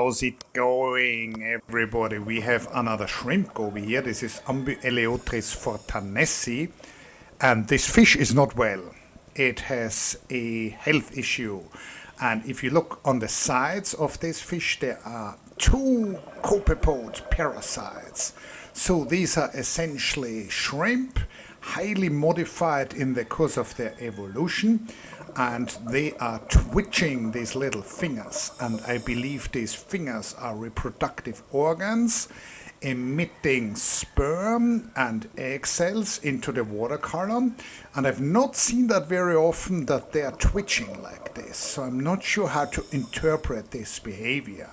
How's it going, everybody? We have another shrimp goby here. This is Eleotris fortanesi, and this fish is not well. It has a health issue, and if you look on the sides of this fish, there are two copepod parasites. So these are essentially shrimp, highly modified in the course of their evolution, and they are twitching these little fingers, and I believe these fingers are reproductive organs emitting sperm and egg cells into the water column, and I've not seen that very often, that they are twitching like this, so I'm not sure how to interpret this behavior.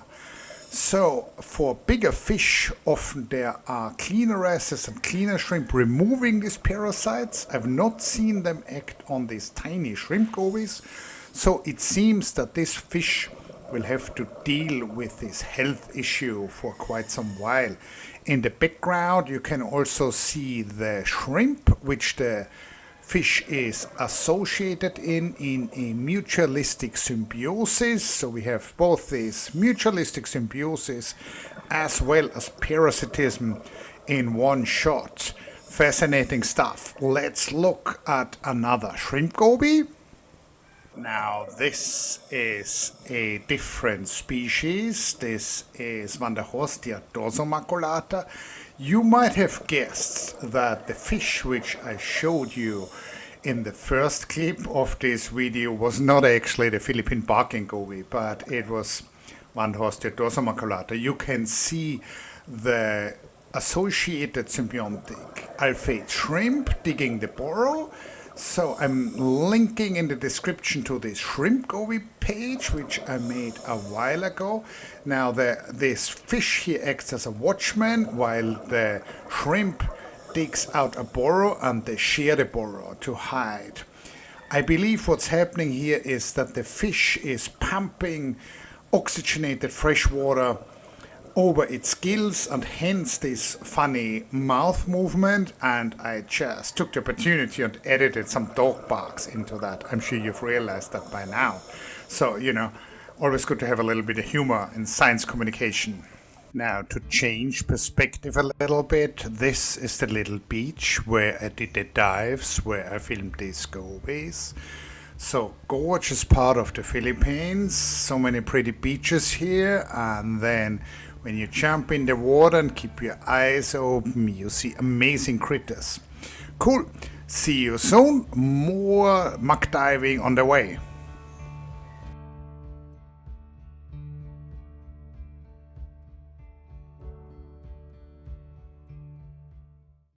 So for bigger fish, often there are cleaner wrasses and cleaner shrimp removing these parasites. I've not seen them act on these tiny shrimp gobies. So it seems that this fish will have to deal with this health issue for quite some while. In the background you can also see the shrimp, which the fish is associated in a mutualistic symbiosis. So we have both this mutualistic symbiosis as well as parasitism in one shot. Fascinating stuff. Let's look at another shrimp goby. Now this is a different species. This is Vanderhostia dorsomaculata. You might have guessed that the fish which I showed you in the first clip of this video was not actually the Philippine barking goby, but it was Vanderhostia dorsomaculata. You can see the associated symbiontic alphate shrimp digging the burrow. So I'm linking in the description to this shrimp goby page, which I made a while ago. Now this fish here acts as a watchman while the shrimp digs out a burrow, and they share the burrow to hide. I believe what's happening here is that the fish is pumping oxygenated fresh water over its gills, and hence this funny mouth movement, and I just took the opportunity and edited some dog barks into that. I'm sure you've realized that by now. So, always good to have a little bit of humor in science communication. Now, to change perspective a little bit, this is the little beach where I did the dives, where I filmed these gobies. So gorgeous part of the Philippines, so many pretty beaches here, and then when you jump in the water and keep your eyes open, you see amazing critters. Cool, see you soon, more muck diving on the way.